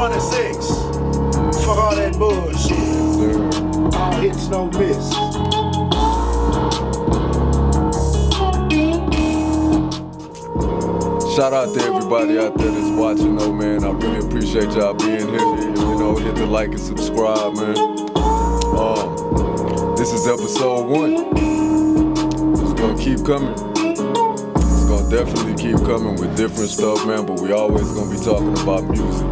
26. Fuck all that bullshit. All hits, no miss. Shout out to everybody out there that's watching, though, man. I really appreciate y'all being here. You know, hit the like and subscribe, man. This is episode 1. It's gonna keep coming. It's gonna definitely keep coming with different stuff, man. But we always gonna be talking about music,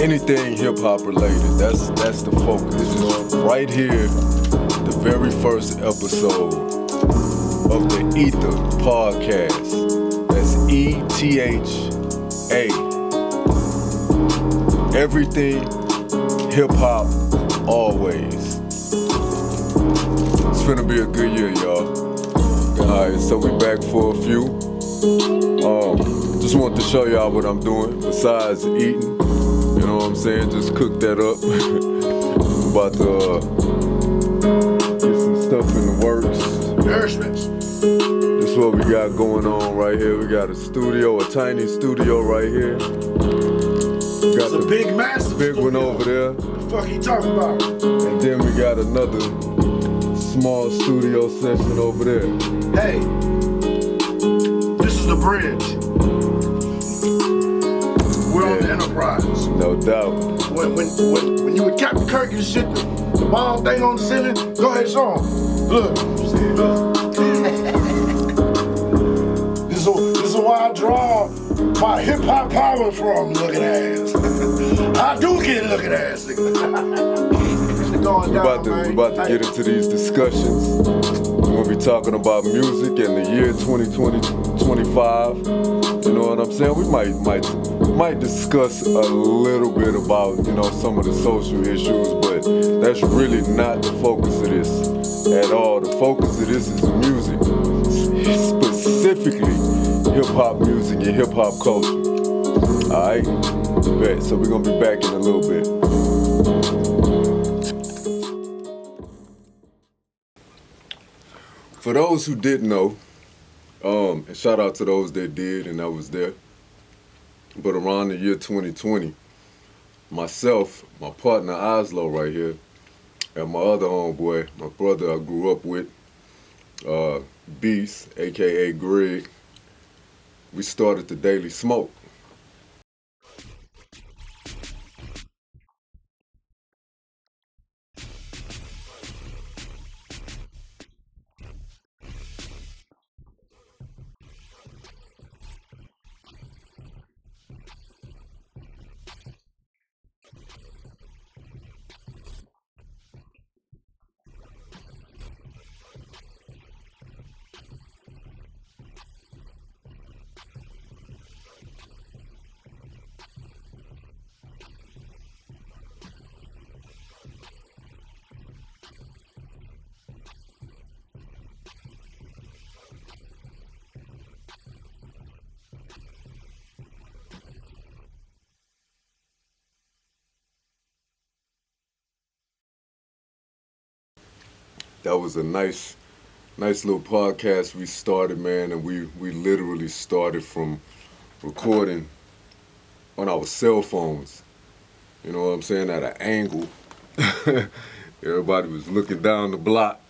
anything hip hop related. That's the focus. Right here, the very first episode of the Ether podcast. That's ETHA. Everything hip hop, always. It's finna be a good year, y'all. Alright, so we back for a few. Just wanted to show y'all what I'm doing besides eating. You know what I'm saying? Just cook that up. I'm about to get some stuff in the works. Nourishments. This is what we got going on right here. We got a studio, a tiny studio right here. Got it's a big, massive big studio. one over there. What the fuck he talking about? And then we got another small studio session over there. Hey, this is the bridge. We're on the Enterprise. No doubt. When you with Captain Kirk and shit, the ball thing on the ceiling, go ahead, show 'em. Look. This is where I draw my hip hop power from, looking ass. I do get looking ass, nigga. We're about to get into these discussions. We're gonna be talking about music in the year 2020-25. You know what I'm saying? We might discuss a little bit about, you know, some of the social issues, but that's really not the focus of this at all. The focus of this is music, specifically hip-hop music and hip-hop culture. Alright? Bet. So we're gonna be back in a little bit. For those who didn't know, and shout out to those that did and that was there, but around the year 2020, myself, my partner Oslo right here, and my other homeboy, my brother I grew up with, Beast, aka Greg, we started the Daily Smoke. That was a nice little podcast we started, man, and we literally started from recording on our cell phones. You know what I'm saying? At an angle. Everybody was looking down the block.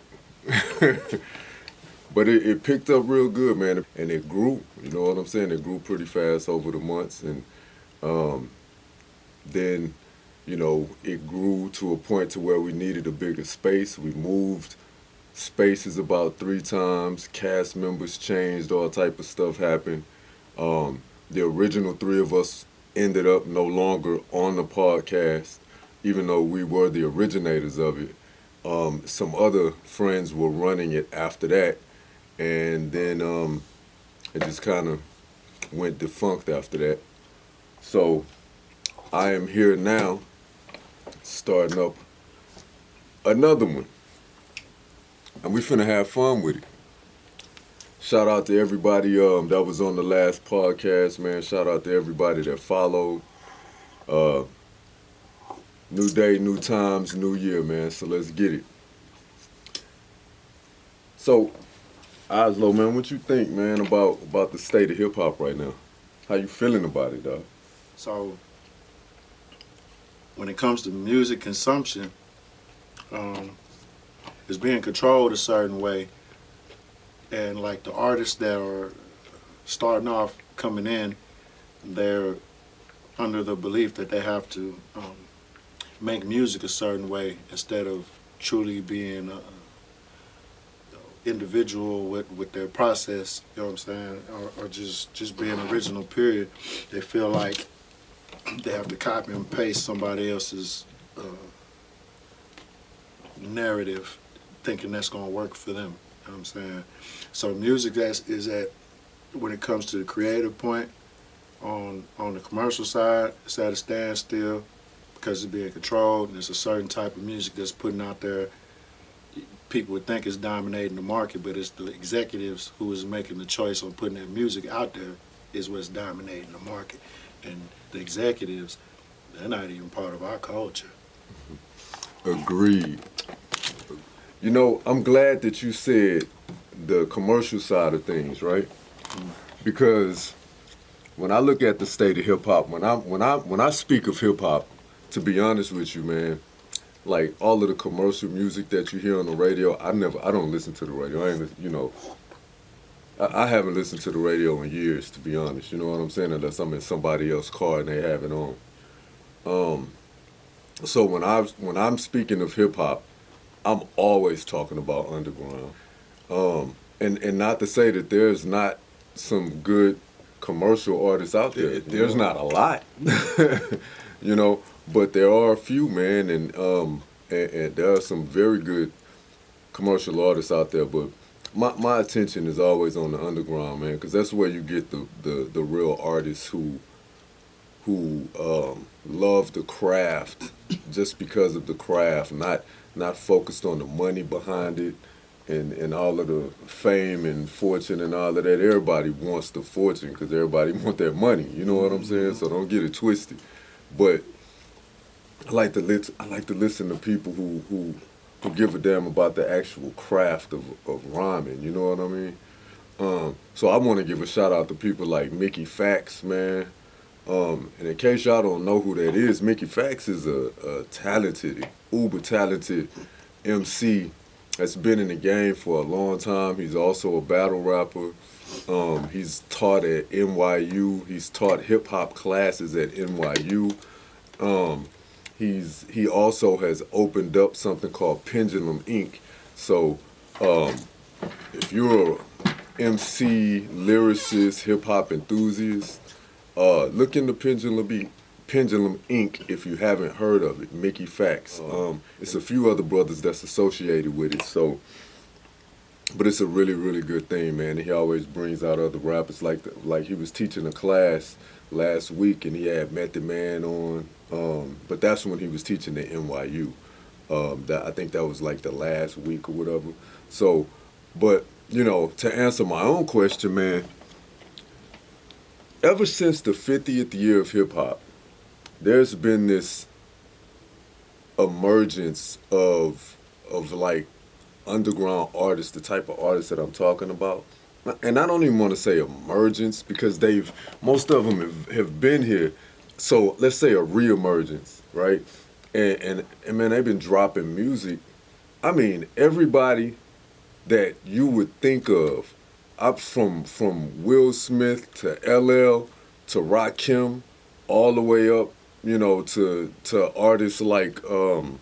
But it picked up real good, man, and it grew. You know what I'm saying? It grew pretty fast over the months, and then, you know, it grew to a point to where we needed a bigger space. We moved spaces about 3 times. Cast members changed. All type of stuff happened. The original 3 of us ended up no longer on the podcast, even though we were the originators of it. Some other friends were running it after that, and then it just kind of went defunct after that. So I am here now, starting up another one, and we finna have fun with it. Shout out to everybody that was on the last podcast, man. Shout out to everybody that followed. New day, new times, new year, man. So let's get it. So, Oslo, man, what you think, man, about the state of hip hop right now? How you feeling about it, dog? So, when it comes to music consumption, it's being controlled a certain way. And like the artists that are starting off coming in, they're under the belief that they have to make music a certain way instead of truly being a individual with their process, you know what I'm saying, or just being original, period. They feel like they have to copy and paste somebody else's narrative, thinking that's going to work for them, you know what I'm saying. So music is at, when it comes to the creative point, on the commercial side, it's at a standstill because it's being controlled, and there's a certain type of music that's putting out there. People would think it's dominating the market, but it's the executives who is making the choice on putting that music out there is what's dominating the market. And the executives, they're not even part of our culture. Agreed. You know, I'm glad that you said the commercial side of things, right? Because when I look at the state of hip hop, when I speak of hip hop, to be honest with you, man, like all of the commercial music that you hear on the radio, I don't listen to the radio. I haven't listened to the radio in years, to be honest. You know what I'm saying? Unless I'm in somebody else's car and they have it on. So when I'm speaking of hip hop, I'm always talking about underground. And not to say that there's not some good commercial artists out there. There's not a lot, you know, but there are a few, man, and there are some very good commercial artists out there. But my attention is always on the underground, man, because that's where you get the real artists who love the craft just because of the craft, not focused on the money behind it and all of the fame and fortune and all of that. Everybody wants the fortune because everybody want their money. You know what I'm saying? So don't get it twisted. But I like to listen to people who give a damn about the actual craft of rhyming. You know what I mean? So I want to give a shout out to people like Mickey Fax, man. And in case y'all don't know who that is, Mickey Fax is a talented, uber talented MC that's been in the game for a long time. He's also a battle rapper. He's taught at NYU. He's taught hip hop classes at NYU. He also has opened up something called Pendulum Inc. So if you're a MC, lyricist, hip hop enthusiast, look into Pendulum Inc. if you haven't heard of it. Mickey Fax. It's a few other brothers that's associated with it. So, but it's a really, really good thing, man. He always brings out other rappers. Like he was teaching a class last week, and he had Method Man on. But that's when he was teaching at NYU. I think that was like the last week or whatever. So, but you know, to answer my own question, man. Ever since the 50th year of hip hop, there's been this emergence of like underground artists, the type of artists that I'm talking about. And I don't even want to say emergence because most of them have been here. So let's say a reemergence, right? And man, they've been dropping music. I mean, everybody that you would think of, up from Will Smith to LL to Rakim, all the way up, you know, to artists like, you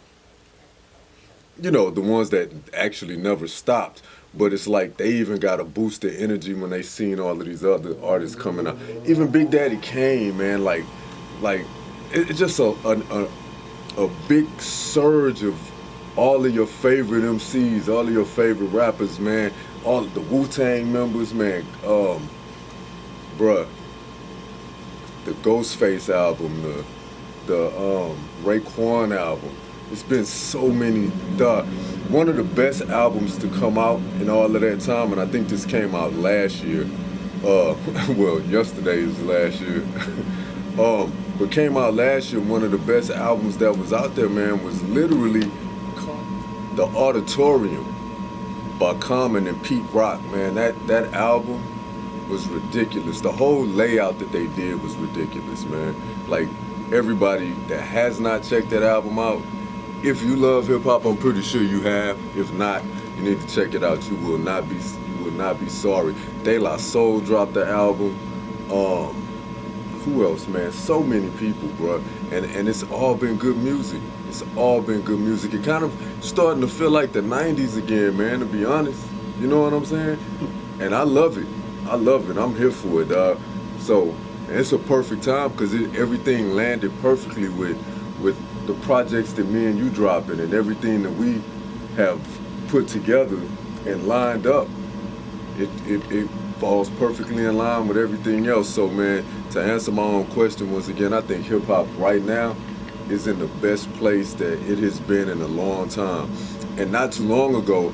know, the ones that actually never stopped. But it's like they even got a boost of energy when they seen all of these other artists coming out. Even Big Daddy Kane, man, like it's just a big surge of all of your favorite MCs, all of your favorite rappers, man. All of the Wu-Tang members, man, bruh, the Ghostface album, the Raekwon album. It's been so many. One of the best albums to come out in all of that time, and I think this came out last year. Well, yesterday is last year. But came out last year. One of the best albums that was out there, man, was literally The Auditorium by Common and Pete Rock, man. That album was ridiculous. The whole layout that they did was ridiculous, man. Like everybody that has not checked that album out, if you love hip hop, I'm pretty sure you have. If not, you need to check it out. You will not be sorry. De La Soul dropped the album. Who else, man? So many people, bro. And it's all been good music. It's all been good music. It kind of starting to feel like the 90s again, man, to be honest. You know what I'm saying? And I love it. I love it. I'm here for it, dog. So it's a perfect time because everything landed perfectly with the projects that me and you dropping and everything that we have put together and lined up. It falls perfectly in line with everything else. So, man, to answer my own question once again, I think hip hop right now is in the best place that it has been in a long time. And not too long ago,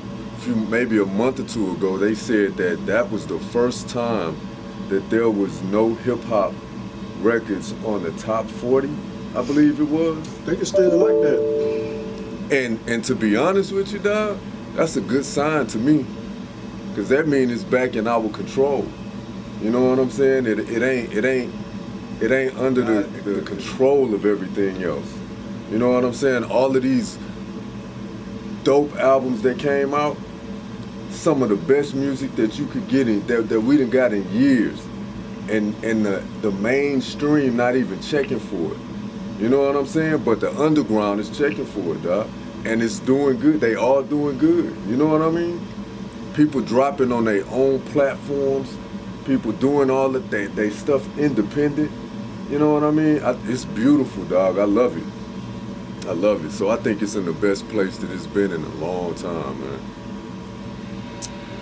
maybe a month or two ago, they said that was the first time that there was no hip hop records on the top 40, I believe it was. They can still like that. And to be honest with you, dog, that's a good sign to me. Cause that means it's back in our control. You know what I'm saying? It ain't under the control of everything else. You know what I'm saying? All of these dope albums that came out, some of the best music that you could get in that we done got in years. And the mainstream not even checking for it. You know what I'm saying? But the underground is checking for it, dog. And it's doing good. They all doing good. You know what I mean? People dropping on their own platforms, people doing all of they stuff independent. You know what I mean? It's beautiful, dog. I love it. I love it. So I think it's in the best place that it's been in a long time, man.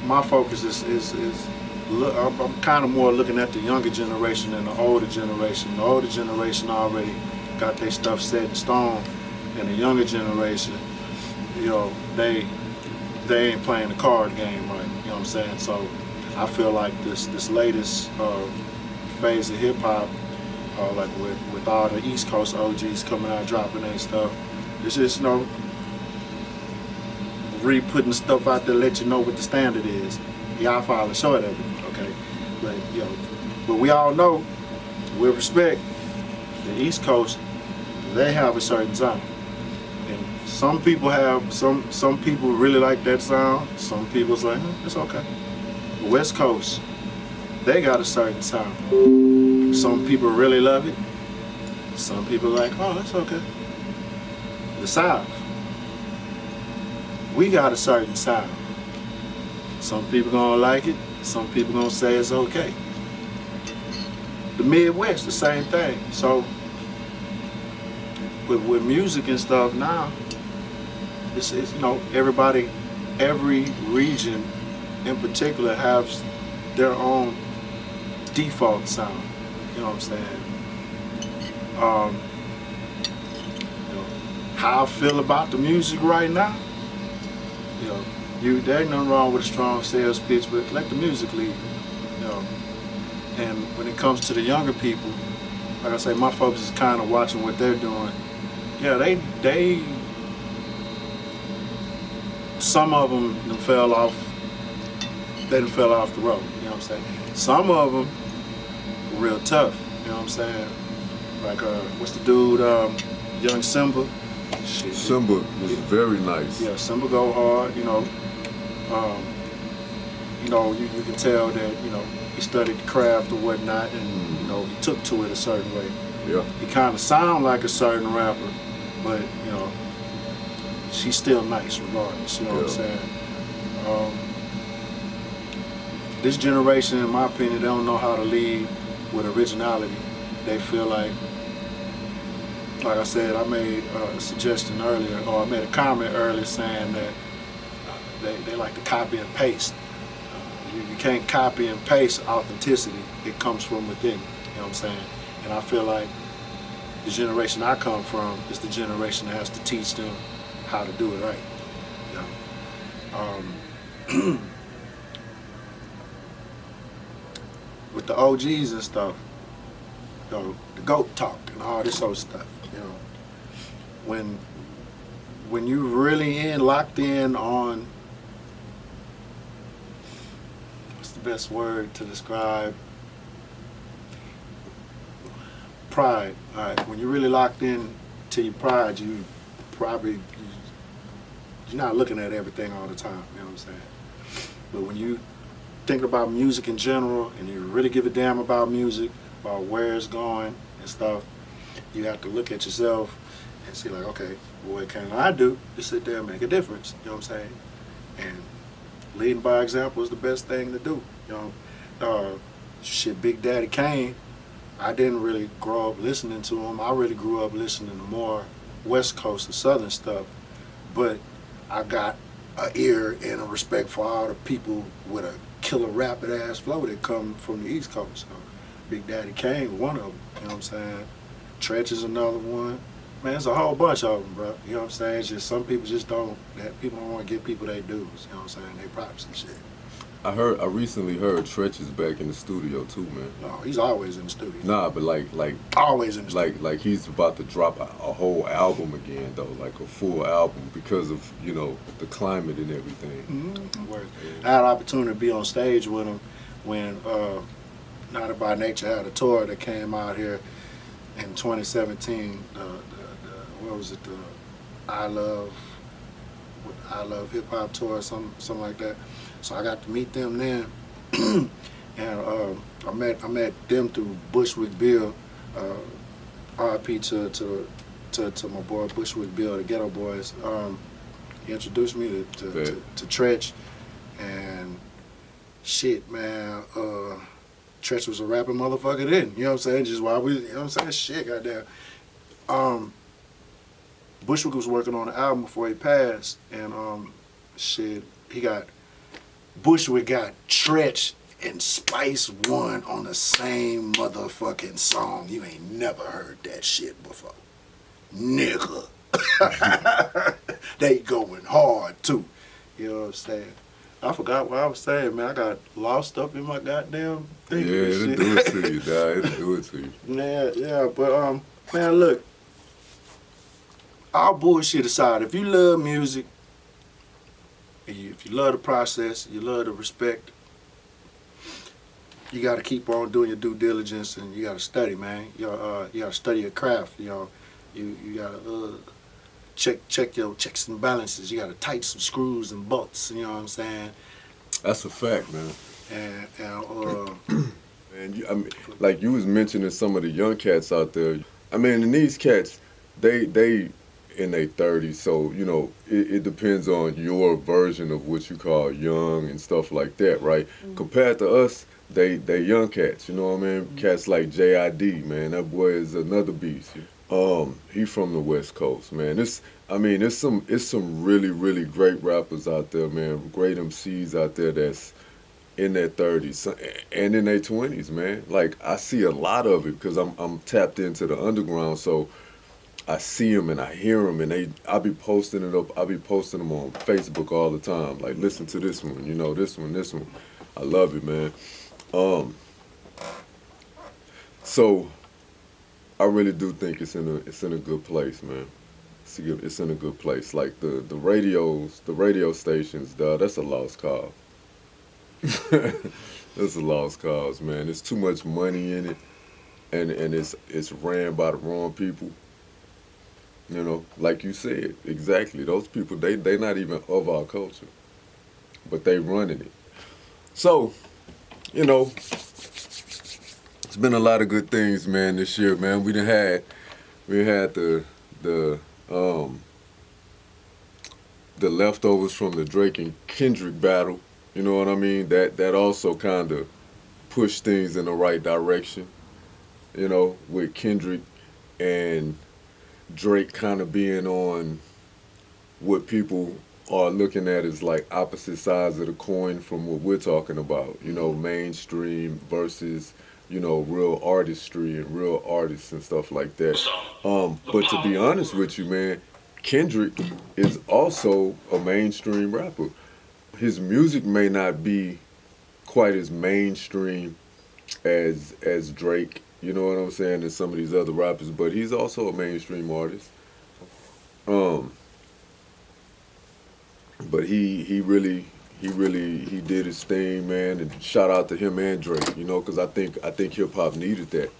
My focus is I'm kind of more looking at the younger generation than the older generation. The older generation already got their stuff set in stone, and the younger generation, you know, they ain't playing the card game right, you know what I'm saying? So I feel like this latest phase of hip hop, like with all the East Coast OGs coming out dropping their stuff, it's just, you know, re-putting stuff out there, let you know what the standard is. Y'all fall short of it, okay? But you know, but we all know, with respect, the East Coast, they have a certain sound. Some people have, some people really like that sound. Some people's like, it's okay. The West Coast, they got a certain sound. Some people really love it. Some people like, oh, it's okay. The South, we got a certain sound. Some people gonna like it. Some people gonna say it's okay. The Midwest, the same thing. So with music and stuff now, it's you know, every region in particular has their own default sound. You know what I'm saying? You know, how I feel about the music right now, you know, there ain't nothing wrong with a strong sales pitch, but let the music lead. You know, and when it comes to the younger people, like I say, my focus is kind of watching what they're doing. Yeah, they some of them fell off. They done fell off the road. You know what I'm saying? Some of them were real tough. You know what I'm saying? Like what's the dude? Young Simba. Shit. Simba was very nice. Yeah, Simba go hard. You know. You can tell that, you know, he studied the craft or whatnot, and you know, he took to it a certain way. Yeah. He kind of sound like a certain rapper, but you know, she's still nice regardless. You know what I'm saying? This generation, in my opinion, they don't know how to lead with originality. They feel like I said, I made a suggestion earlier, or I made a comment earlier saying that they like to copy and paste. You can't copy and paste authenticity. It comes from within. You know what I'm saying? And I feel like the generation I come from is the generation that has to teach them how to do it right. You know? With the OGs and stuff, you know, the GOAT talk and all this old stuff, you know, when you really locked in on, what's the best word to describe, pride. All right, when you're really locked in to your pride, you probably you're not looking at everything all the time. You know what I'm saying? But when you think about music in general, and you really give a damn about music, about where it's going and stuff, you have to look at yourself and see like, okay, what can I do to sit there and make a difference? You know what I'm saying? And leading by example is the best thing to do. You know, shit, Big Daddy Kane, I didn't really grow up listening to him. I really grew up listening to more West Coast and Southern stuff. But I got an ear and a respect for all the people with a killer rapid ass flow that come from the East Coast. So Big Daddy Kane, one of them. You know what I'm saying? Tretch is another one. Man, there's a whole bunch of them, bro. You know what I'm saying? It's just some people just don't. That people don't want to give people their dues. You know what I'm saying? They props and shit. I recently heard Tretch is back in the studio too, man. No, he's always in the studio. Nah, but like Always in the studio. like he's about to drop a whole album again though, like a full album because of, you know, the climate and everything. Mm-hmm. I had an opportunity to be on stage with him when Not By Nature had a tour that came out here in 2017. What was it? The I Love Hip Hop tour, or something like that. So I got to meet them then, and I met them through Bushwick Bill. RIP to my boy Bushwick Bill, the Ghetto Boys. He introduced me to Tretch, and shit, man. Tretch was a rapping motherfucker then. You know what I'm saying? Just while we, you know what I'm saying? Shit, goddamn. Bushwick was working on the album before he passed, and shit, Bushwick got Tretch and Spice One on the same motherfucking song. You ain't never heard that shit before. Nigga. They going hard too. You know what I'm saying? I forgot what I was saying, man. I got lost up in my goddamn thing. Yeah, it'll do it to you, dog. It'll do it to you. Yeah, but man, look. All bullshit aside, if you love music, if you love the process, you love the respect, you got to keep on doing your due diligence, and you got to study, man. You got to study your craft. You know, you got to check your checks and balances. You got to tighten some screws and bolts. You know what I'm saying? That's a fact, man. And I mean, like you was mentioning some of the young cats out there. I mean, and these cats, they in their 30s, so you know it depends on your version of what you call young and stuff like that, right? Mm-hmm. Compared to us, they young cats, you know what I mean? Mm-hmm. Cats like JID, man, that boy is another beast. He from the West Coast, man. It's some really great rappers out there, man. Great MCs out there that's in their 30s and in their 20s, man. Like I see a lot of it because I'm tapped into the underground, so I see them and I hear them, and I be posting it up. I be posting them on Facebook all the time. Like, listen to this one, you know, this one. I love it, man. So I really do think it's in a good place, man. It's in a good place. Like the radio stations, dog. That's a lost cause. That's a lost cause, man. There's too much money in it, and it's ran by the wrong people. You know, like you said, exactly. Those people, they not even of our culture, but they running it. So, you know, it's been a lot of good things, man, this year, man. We had the leftovers from the Drake and Kendrick battle. You know what I mean? That also kind of pushed things in the right direction. You know, with Kendrick and Drake kind of being on what people are looking at as like opposite sides of the coin from what we're talking about, you know, mainstream versus, you know, real artistry and real artists and stuff like that. But to be honest with you, man, Kendrick is also a mainstream rapper. His music may not be quite as mainstream as Drake, you know what I'm saying, and some of these other rappers, but he's also a mainstream artist. But he really did his thing, man, and shout out to him and Drake, you know, because I think hip hop needed that.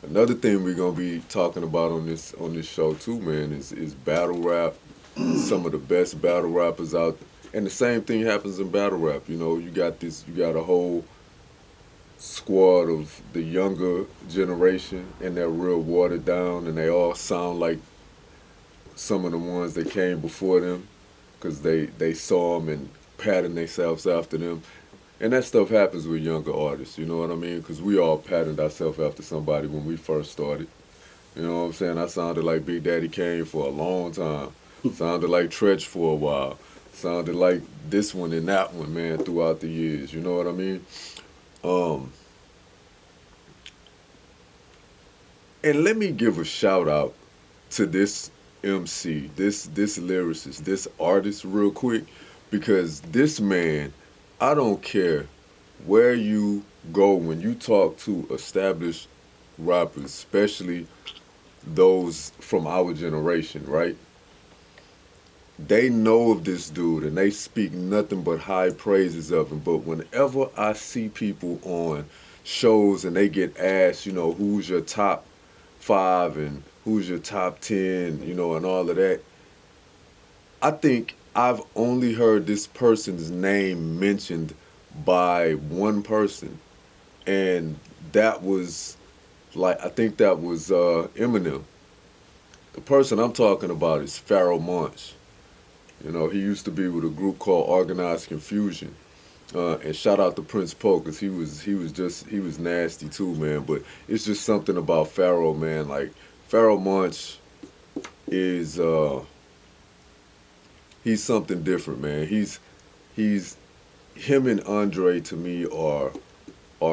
Another thing we're gonna be talking about on this show too, man, is battle rap. Some of the best battle rappers out, and the same thing happens in battle rap. You know, you got a whole squad of the younger generation, and they're real watered down, and they all sound like some of the ones that came before them, because they saw them and patterned themselves after them. And that stuff happens with younger artists, you know what I mean? Because we all patterned ourselves after somebody when we first started. You know what I'm saying? I sounded like Big Daddy Kane for a long time. Sounded like Tretch for a while. Sounded like this one and that one, man, throughout the years. You know what I mean? And let me give a shout out to this MC, this lyricist, this artist real quick, because this man, I don't care where you go when you talk to established rappers, especially those from our generation, right? They know of this dude and they speak nothing but high praises of him. But whenever I see people on shows and they get asked, you know, who's your top 5 and who's your top 10, you know, and all of that, I think I've only heard this person's name mentioned by one person, and that was I think that was Eminem. The person I'm talking about is Pharoah Monch. You know, he used to be with a group called Organized Confusion. And shout out to Prince Poe, because he was nasty too, man. But it's just something about Pharoah, man. Like, Pharoah Monch is he's something different, man. He's him and Andre, to me, are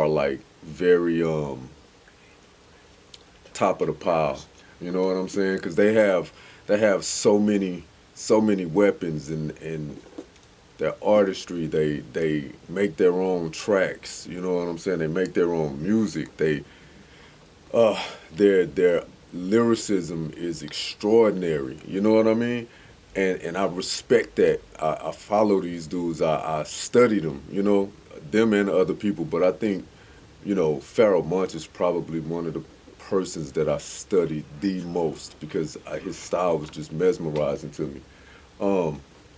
like very top of the pile. You know what I'm saying? Because they have so many weapons and their artistry. They make their own tracks. You know what I'm saying? They make their own music. Their lyricism is extraordinary. You know what I mean? And I respect that. I follow these dudes. I study them, you know, them and other people. But I think, you know, Pharoah Monch is probably one of the persons that I studied the most, because his style was just mesmerizing to me.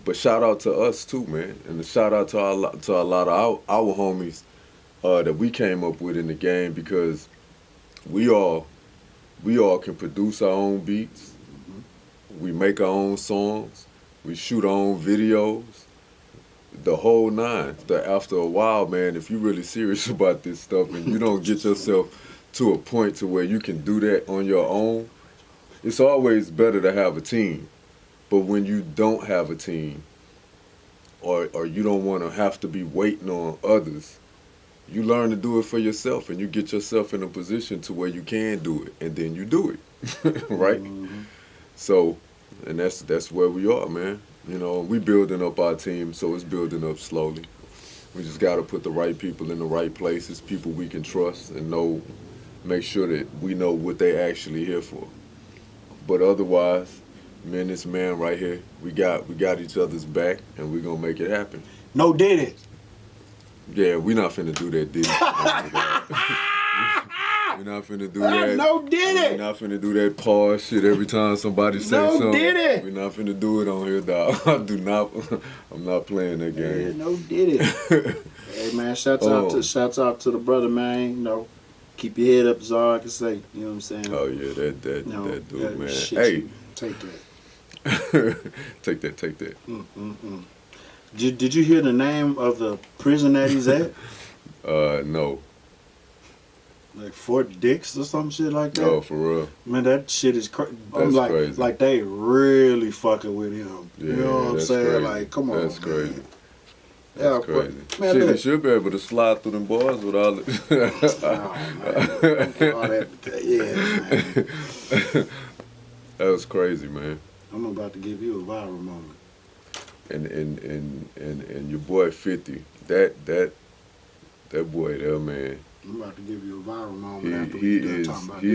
But shout out to us too, man, and a shout out to a lot of our homies that we came up with in the game, because we all can produce our own beats. We make our own songs. We shoot our own videos. The whole nine. After a while, man, if you're really serious about this stuff and you don't get yourself to a point to where you can do that on your own, it's always better to have a team. But when you don't have a team, or you don't want to have to be waiting on others, you learn to do it for yourself, and you get yourself in a position to where you can do it, and then you do it, right? Mm-hmm. So, and that's where we are, man. You know, we building up our team, so it's building up slowly. We just got to put the right people in the right places, people we can trust and make sure that we know what they actually here for. But otherwise, me and this man right here, we got each other's back, and we're gonna make it happen. No Diddy. Yeah, we not finna do that, Diddy. We're not finna do that. No Diddy. We're not finna do that pause shit every time somebody says something. No Diddy. We're not finna do it on here, dog. I'm not playing that game. Yeah, no Diddy. Hey man, shouts out to the brother, man. You know, keep your head up, is all I can say. You know what I'm saying? Oh yeah, that dude, man. Shit, hey, take that. take that. Did you hear the name of the prison that he's at? No. Like Fort Dix or some shit like that. Oh, for real? Man, that shit is crazy. I'm like, crazy. Like they really fucking with him. Yeah, you know what I'm saying? Crazy. Like, come on, that's crazy. Man. That's crazy. Man, shit, he should be able to slide through them bars with all the... all that, yeah, man. That was crazy, man. I'm about to give you a viral moment. And your boy 50, that boy there, man. I'm about to give you a viral moment. He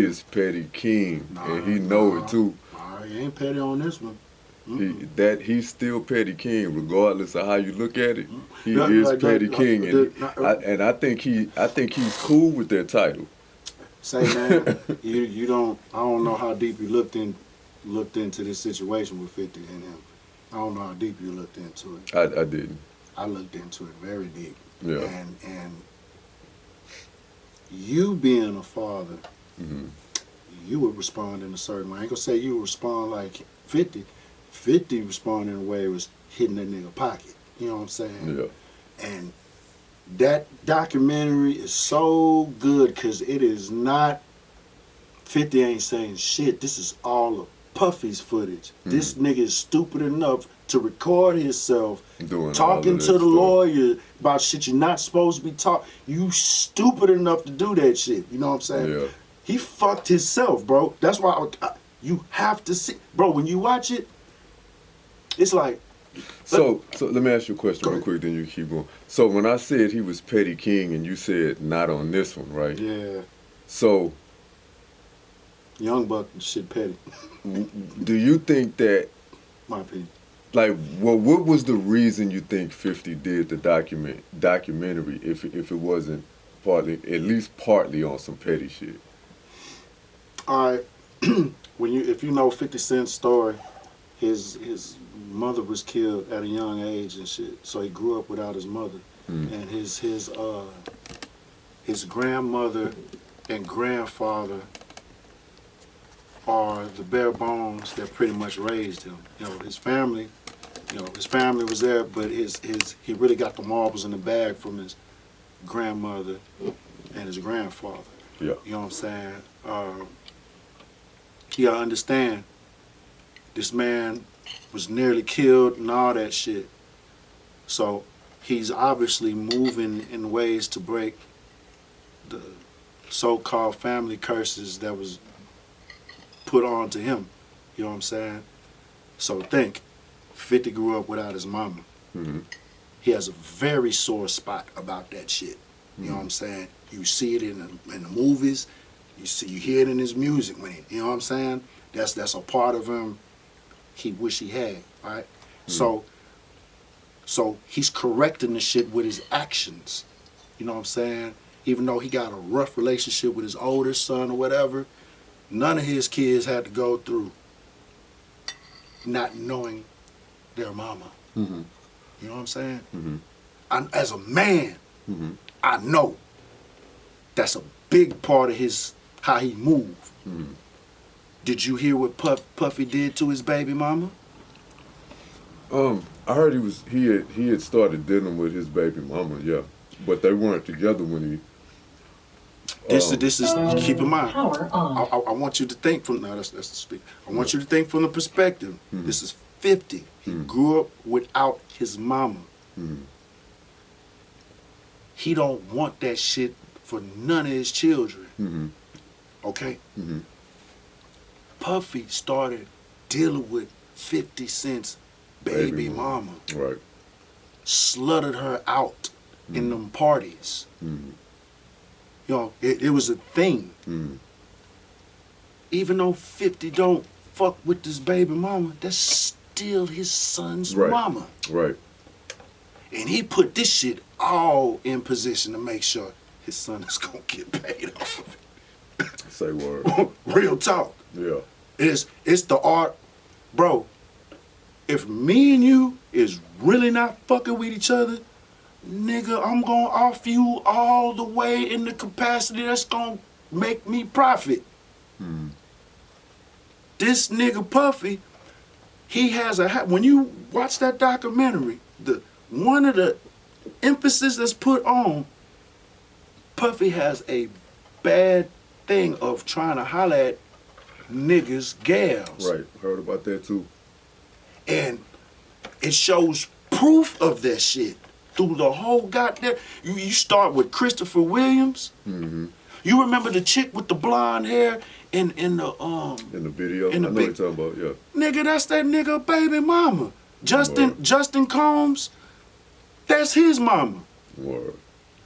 is Petty King, and he know it too. He ain't petty on this one. He's still Petty King, regardless of how you look at it. He is Petty King, and I think he's cool with that title. say, man, you don't. I don't know how deep you looked into this situation with 50 and him. I don't know how deep you looked into it. I didn't. I looked into it very deep. Yeah. And you being a father, you would respond in a certain way. I ain't gonna say you would respond like 50. 50 responded in a way it was hitting that nigga pocket. You know what I'm saying? Yeah. And that documentary is so good because it is not, 50 ain't saying shit. This is all of Puffy's footage. This nigga is stupid enough to record himself Doing talking all of to the this stuff. lawyer about shit you're not supposed to be talking. You stupid enough to do that shit. You know what I'm saying? Yeah. He fucked himself, bro. That's why you have to see. Bro, when you watch it, it's like, So let me ask you a question Go real ahead. quick, then you keep going. So when I said he was Petty King and you said not on this one, right? yeah, So Young Buck shit petty, do you think that, my opinion. like, well, what was the reason you think 50 did the documentary if it wasn't partly, at least partly on some petty shit? All right, if you know 50 Cent's story, his mother was killed at a young age and shit. So he grew up without his mother, and his grandmother and grandfather are the bare bones that pretty much raised him. You know, his family was there, but he really got the marbles in the bag from his grandmother and his grandfather. Yeah. You know what I'm saying? You gotta understand, this man was nearly killed and all that shit. So he's obviously moving in ways to break the so-called family curses that was put on to him. You know what I'm saying? So think, 50 grew up without his mama. He has a very sore spot about that shit. You know what I'm saying? You see it in the movies. You hear it in his music when he, you know what I'm saying? That's a part of him he wish he had, right? So he's correcting the shit with his actions. You know what I'm saying? Even though he got a rough relationship with his older son or whatever, none of his kids had to go through not knowing their mama. You know what I'm saying? As a man, I know that's a big part of how he moved. Did you hear what Puffy did to his baby mama? I heard he had started dealing with his baby mama, yeah, but they weren't together when he. This is keep in mind. I want you to think from that's the speak. I want you to think from the perspective. This is 50. He grew up without his mama. He don't want that shit for none of his children. Okay? Puffy started dealing with 50 Cent's baby mama. Right. Slutted her out in them parties. You know, it was a thing. Even though 50 don't fuck with this baby mama, that's still his son's mama. Right. And he put this shit all in position to make sure his son is gonna get paid off of it. Say word. Real talk. Yeah. It's the art. Bro, if me and you is really not fucking with each other, nigga, I'm gonna offer you all the way in the capacity that's gonna make me profit. This nigga Puffy, he has when you watch that documentary, one of the emphasis that's put on, Puffy has a bad thing of trying to holler at niggas, gals. Right. Heard about that too. And it shows proof of that shit through the whole goddamn. You start with Christopher Williams. You remember the chick with the blonde hair in the video. in the I know what you're talking about. Yeah. nigga, that's that nigga baby mama. Justin Combs, that's his mama. Word.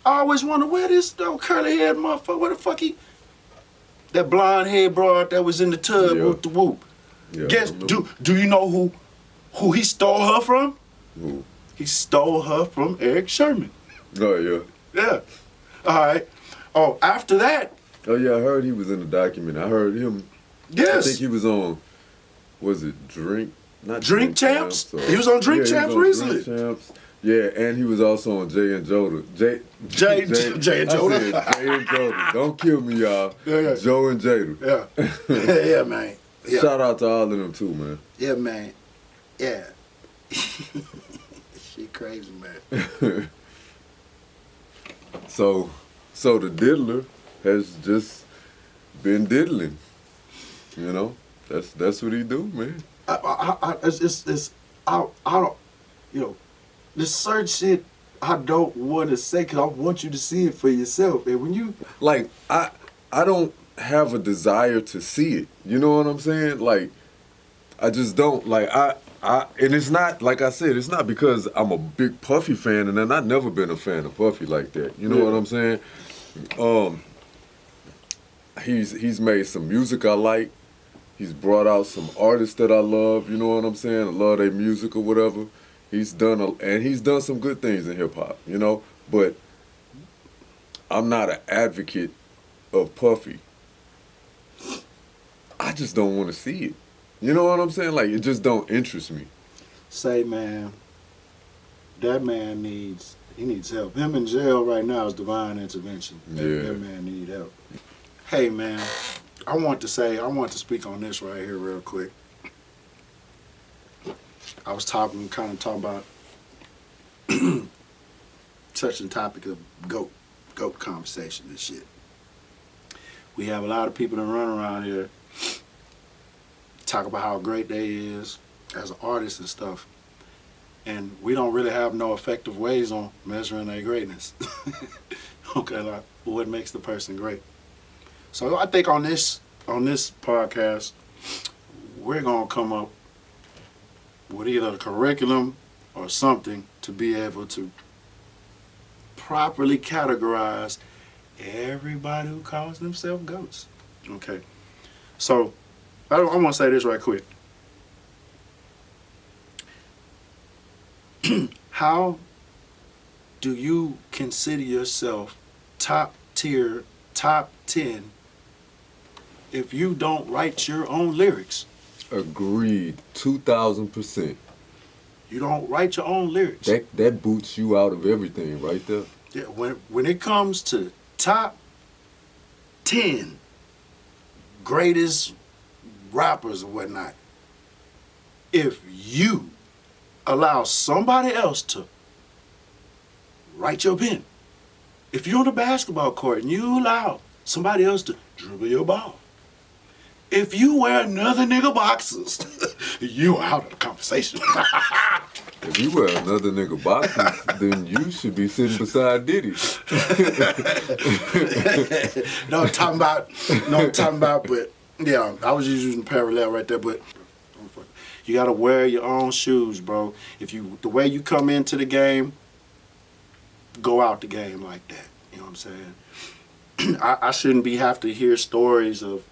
I always wonder where this curly haired motherfucker, where the fuck that blonde haired broad that was in the tub with the whoop. Yeah. Guess do you know who he stole her from? Who? He stole her from Eric Sherman. Oh yeah. Yeah. All right. Oh, after that, Oh yeah, I heard he was in the document. I heard him. I Yes. think he was on. Was it Drink? Not Drink Champs? or- He was on Drink yeah, Champs he was on recently. Drink Champs. Yeah, and he was also on Jay and Joda. Jay and I Joda. said Jay and Joda. Don't kill me, y'all. Yeah. Joe and Jada. Yeah. Yeah, man. Yeah. Shout out to all of them too, man. Yeah, man. Yeah. She crazy, man. So the diddler has just been diddling. You know, that's what he do, man. I don't, you know, this certain shit I don't want to say because I want you to see it for yourself. And when you, Like I don't have a desire to see it. You know what I'm saying? Like I just don't. Like I and it's not like I said. It's not because I'm a big Puffy fan, and then I've never been a fan of Puffy like that. You know Yeah. what I'm saying? He's made some music I like. He's brought out some artists that I love. You know what I'm saying? I love their music or whatever. He's done some good things in hip hop. You know, but I'm not an advocate of Puffy. I just don't want to see it. You know what I'm saying? Like it just don't interest me. say, man, that man needs help. Him in jail right now is divine intervention. That man need help. Hey, man, I want to speak on this right here real quick. I was kind of talking about touching the topic of goat conversation and shit. We have a lot of people that run around here talk about how great they is as an artist and stuff. And we don't really have no effective ways on measuring their greatness. Okay, like what makes the person great. So I think on this podcast, we're gonna come up with either a curriculum or something to be able to properly categorize everybody who calls themselves goats. Okay. So I want to say this right quick. How do you consider yourself top tier, top 10 if you don't write your own lyrics? Agreed, 2,000%. You don't write your own lyrics. That boots you out of everything right there. Yeah, when it comes to top 10 greatest rappers or whatnot, if you allow somebody else to write your pen, if you're on the basketball court and you allow somebody else to dribble your ball, if you wear another nigga boxers, you out of the conversation. If you wear another nigga boxes, then you should be sitting beside Diddy. No, I'm talking about, but yeah, I was just using parallel right there, but you gotta wear your own shoes, bro. The way you come into the game, go out the game like that. You know what I'm saying? I shouldn't have to hear stories of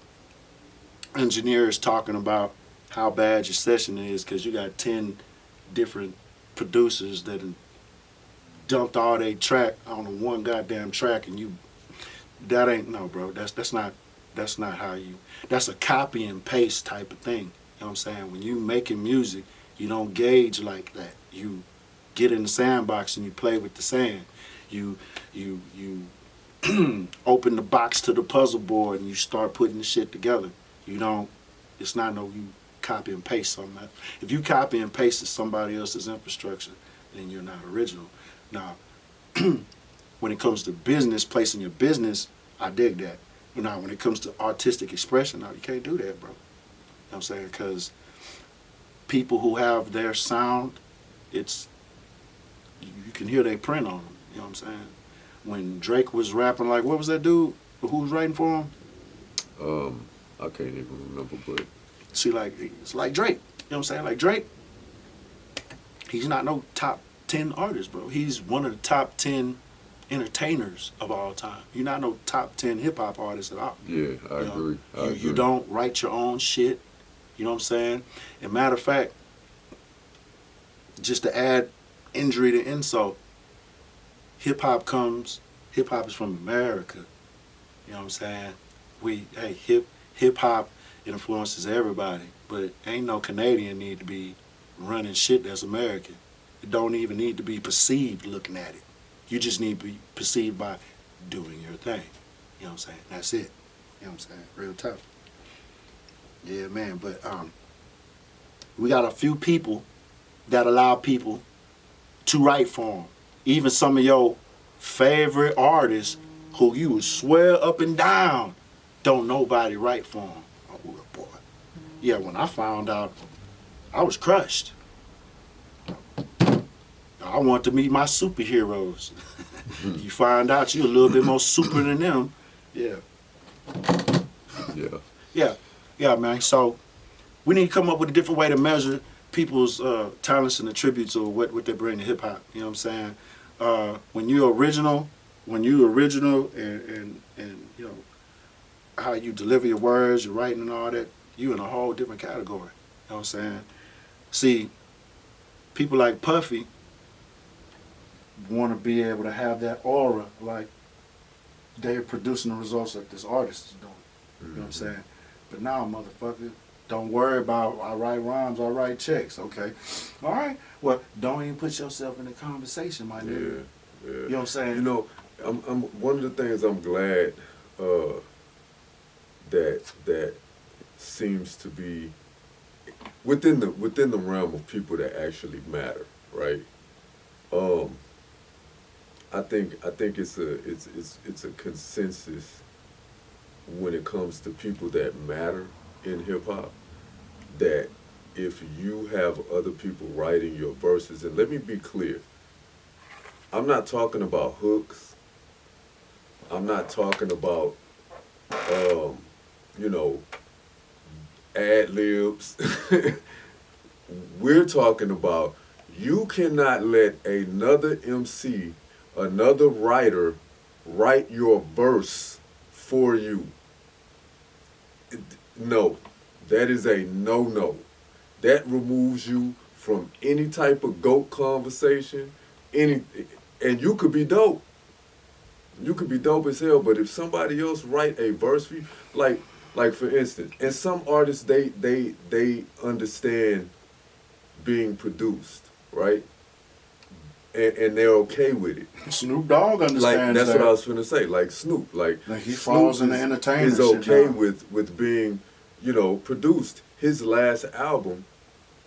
engineers talking about how bad your session is because you got 10 different producers that dumped all their track on the one goddamn track, and that ain't no, bro. That's not how you. That's a copy and paste type of thing. You know what I'm saying? When you making music, you don't gauge like that. You get in the sandbox and you play with the sand. You open the box to the puzzle board and you start putting the shit together. It's not no you copy and paste something. If you copy and paste somebody else's infrastructure, then you're not original. Now, when it comes to business, placing your business, I dig that. Now, when it comes to artistic expression, no, you can't do that, bro. You know what I'm saying? Because people who have their sound, you can hear their print on them. You know what I'm saying? When Drake was rapping, like, what was that dude who was writing for him? I can't even remember, but See, like, it's like Drake. You know what I'm saying? Like Drake, he's not no top 10 artist, bro. He's one of the top 10 entertainers of all time. You're not no top 10 hip-hop artist at all. yeah, I agree. You don't write your own shit. You know what I'm saying? And matter of fact, just to add injury to insult, hip-hop is from America. You know what I'm saying? Hip hop influences everybody, but ain't no Canadian need to be running shit that's American. It don't even need to be perceived looking at it. You just need to be perceived by doing your thing. You know what I'm saying? That's it. You know what I'm saying? Real tough. Yeah, man. But we got a few people that allow people to write for them. Even some of your favorite artists who you would swear up and down don't nobody write for them. Oh, boy. Yeah, when I found out, I was crushed. I want to meet my superheroes. You find out you're a little bit more super than them. Yeah. Yeah. Yeah, man. So we need to come up with a different way to measure people's talents and attributes or what they bring to hip hop. You know what I'm saying? When you're original and you know how you deliver your words, your writing and all that, you in a whole different category. You know what I'm saying? See, people like Puffy want to be able to have that aura like they're producing the results that this artist is doing. You know what I'm saying? But now, motherfucker, don't worry about I write rhymes, I write checks, okay? All right? Well, don't even put yourself in the conversation, my nigga. Yeah. You know what I'm saying? You know, I'm one of the things I'm glad that seems to be within the realm of people that actually matter, right? I think it's a consensus when it comes to people that matter in hip hop, that if you have other people writing your verses, and let me be clear, I'm not talking about hooks. I'm not talking about, ad libs. We're talking about you cannot let another MC, another writer, write your verse for you. No, that is a no-no. That removes you from any type of GOAT conversation, and you could be dope. You could be dope as hell, but if somebody else write a verse for you, like for instance, and some artists they understand being produced, right? And they're okay with it. Snoop Dogg understands Like that's that. what I was finna say. Like Snoop, like he falls in the entertainment is shit okay now. with being, produced. His last album,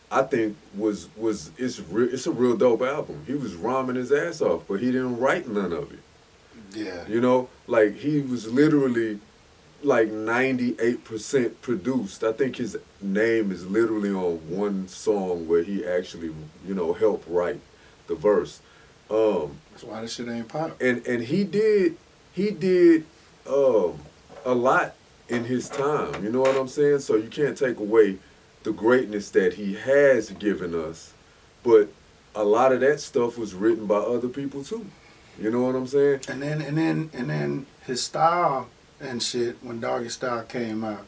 I think it's a real dope album. He was rhyming his ass off, but he didn't write none of it. Yeah. Like he was literally like 98% produced. I think his name is literally on one song where he actually, helped write the verse. That's why this shit ain't pop. And he did a lot in his time. You know what I'm saying? So you can't take away the greatness that he has given us, but a lot of that stuff was written by other people too. You know what I'm saying? And then his style and shit, when Doggy Style came out,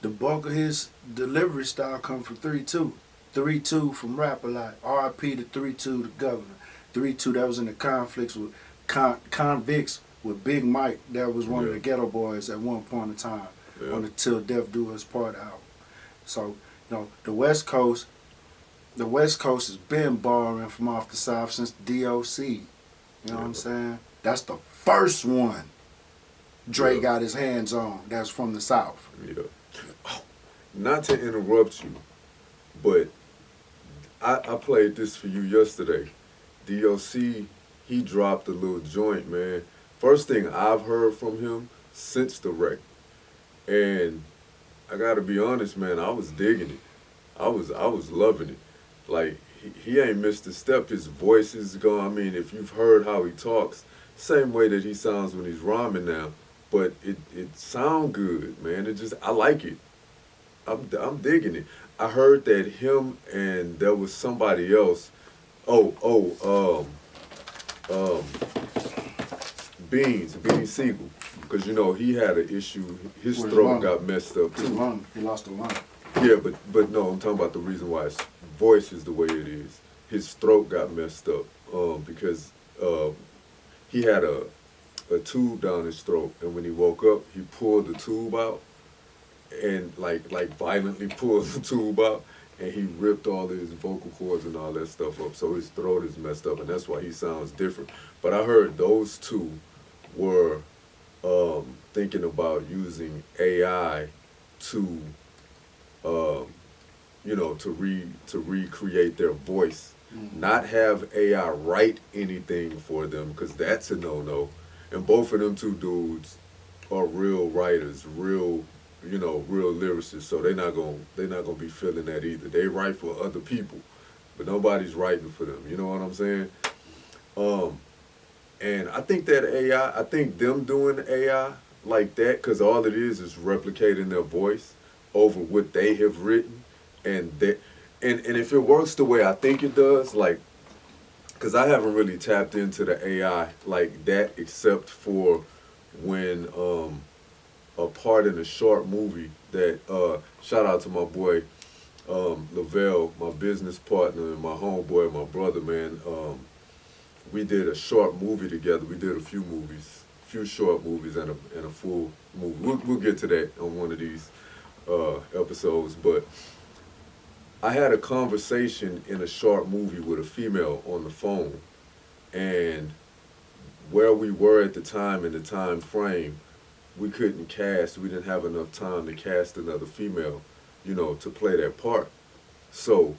the bulk of his delivery style come from 3-2. 3-2 from Rap A Lot. R.I.P. to 3-2 the Governor. 3-2 that was in the conflicts with convicts with Big Mike. That was one of the Ghetto Boys at one point in time on the Till Death Do Us Part album. So, the West Coast has been borrowing from off the South since DOC. You know what I'm saying? That's the first one Dre got his hands on that's from the South. Yeah. Oh, not to interrupt you, but I played this for you yesterday. DOC, he dropped a little joint, man. First thing I've heard from him since the record. And I gotta be honest, man, I was digging it. I was loving it. Like, he ain't missed a step. His voice is gone. I mean, if you've heard how he talks, same way that he sounds when he's rhyming now, but it sound good, man. I like it. I'm digging it. I heard that him and there was somebody else. Beanie Siegel, because he had an issue. His With throat lung. got messed up His too. lung. He lost a lung. Yeah, but no, I'm talking about the reason why his voice is the way it is. His throat got messed up because he had a a tube down his throat, and when he woke up, he pulled the tube out, and like violently pulled the tube out, and he ripped all his vocal cords and all that stuff up. So his throat is messed up, and that's why he sounds different. But I heard those two were thinking about using AI to, to recreate their voice. Not have AI write anything for them, because that's a no-no. And both of them two dudes are real writers, real lyricists. So they're not gonna be feeling that either. They write for other people, but nobody's writing for them. You know what I'm saying? And I think that I think them doing AI like that, because all it is replicating their voice over what they have written, and if it works the way I think it does, like, because I haven't really tapped into the AI like that, except for when a part in a short movie that shout out to my boy Lavelle, my business partner and my homeboy, my brother, man. We did a short movie together. We did a few short movies and a full movie. We'll get to that on one of these episodes. But I had a conversation in a short movie with a female on the phone, and where we were at the time in the time frame, we couldn't cast. We didn't have enough time to cast another female, to play that part. So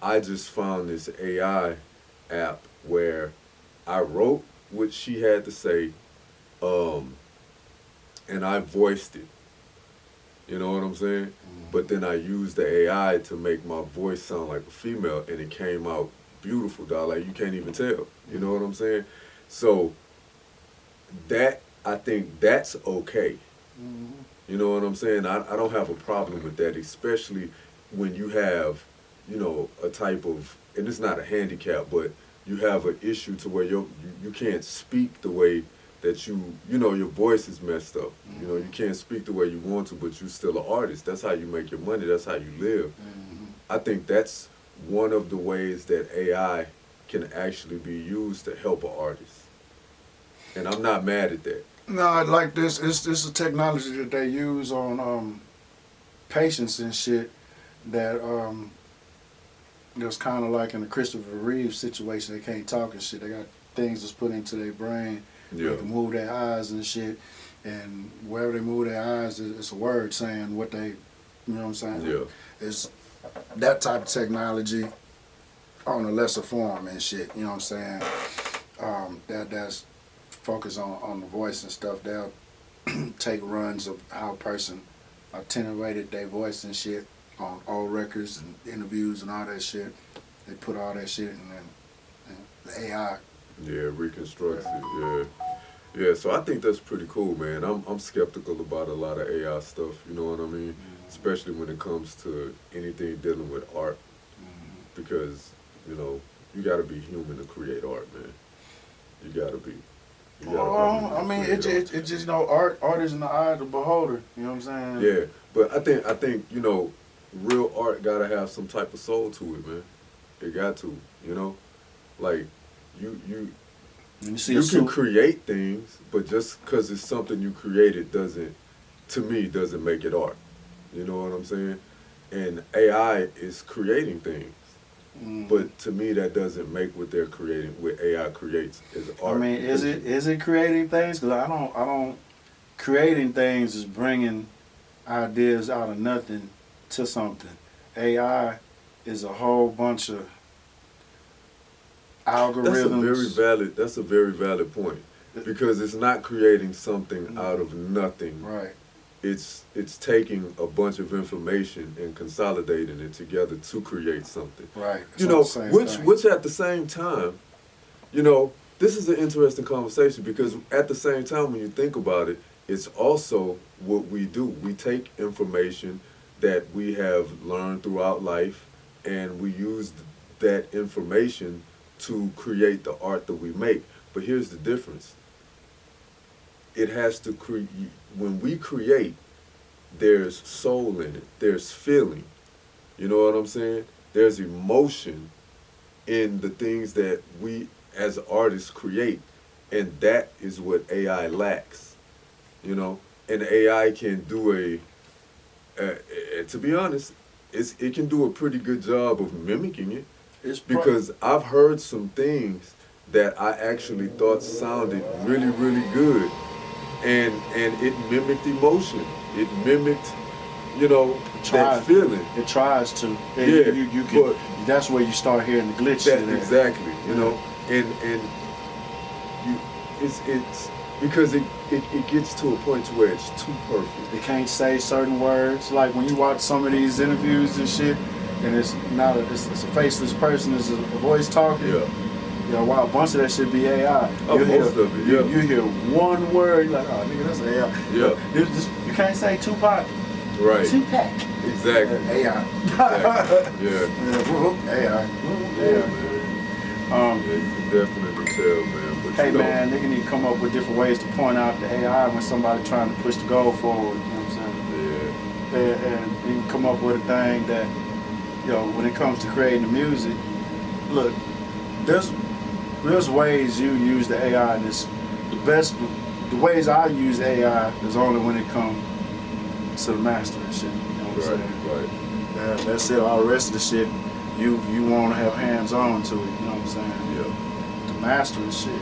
I just found this AI app where I wrote what she had to say, and I voiced it. You know what I'm saying? But then I used the AI to make my voice sound like a female, and it came out beautiful, dog. Like, you can't even tell. You know what I'm saying? So I think that's okay. You know what I'm saying? I don't have a problem with that, especially when you have, a type of, and it's not a handicap, but you have an issue to where you can't speak the way that your voice is messed up. You can't speak the way you want to, but you're still an artist. That's how you make your money. That's how you live. I think that's one of the ways that AI can actually be used to help an artist. And I'm not mad at that. No, like this, it's a technology that they use on patients and shit that it was kind of like in the Christopher Reeve situation. They can't talk and shit. They got things that's put into their brain. Yeah. They can move their eyes and shit, and wherever they move their eyes, it's a word saying what they, you know what I'm saying? Yeah. It's that type of technology on a lesser form and shit. You know what I'm saying? That's focus on the voice and stuff. They'll take runs of how a person attenuated their voice and shit on old records and interviews and all that shit. They put all that shit in the AI. Yeah, reconstructs it. Yeah. So I think that's pretty cool, man. I'm skeptical about a lot of AI stuff. You know what I mean? Especially when it comes to anything dealing with art, because you got to be human to create art, man. You got to be. I mean, it just art is in the eye of the beholder. You know what I'm saying? Yeah, but I think real art gotta have some type of soul to it, man. It got to, like you can create things, but just because it's something you created doesn't make it art. You know what I'm saying? And AI is creating things. But to me, that doesn't make what they're creating, what AI creates, as art. I mean, is it creating things? Because I don't. Creating things is bringing ideas out of nothing to something. AI is a whole bunch of algorithms. That's a very valid point, because it's not creating something out of nothing. Right. It's taking a bunch of information and consolidating it together to create something. Right. Which at the same time, this is an interesting conversation, because at the same time, when you think about it, it's also what we do. We take information that we have learned throughout life, and we use that information to create the art that we make. But here's the difference. It has to when we create, there's soul in it. There's feeling. You know what I'm saying? There's emotion in the things that we as artists create. And that is what AI lacks, you know. And AI can do to be honest, it can do a pretty good job of mimicking it. Because I've heard some things that I actually thought sounded really, really good, and it mimicked emotion. It mimicked, you know, that feeling. It tries to. And Yeah, you can. but That's where you start hearing the glitch. that in there. exactly, you know, and you, it's because it gets to a point to where it's too perfect. They can't say certain words. Like when you watch some of these interviews and shit, and it's not it's a faceless person, it's a voice talking. Yeah. You know, wow, a bunch of that should be AI. Oh, most of it, yeah. You hear one word, you're like, oh, nigga, that's AI. Yeah. You can't say Tupac. Right. Tupac. Exactly. AI. Exactly. Yeah. AI. Yeah, man. Yeah, you can definitely tell, man. But Hey you know, man, nigga need to come up with different ways to point out the AI when somebody trying to push the goal forward. You know what I'm saying? yeah. And you can come up with a thing that, you know, when it comes to creating the music, look, there's ways you use the AI, and it's the ways I use AI is only when it comes to the master and shit. You know what I'm saying? Right. That's it. All the rest of the shit, you want to have hands on to it. You know what I'm saying? Yeah. The master and shit.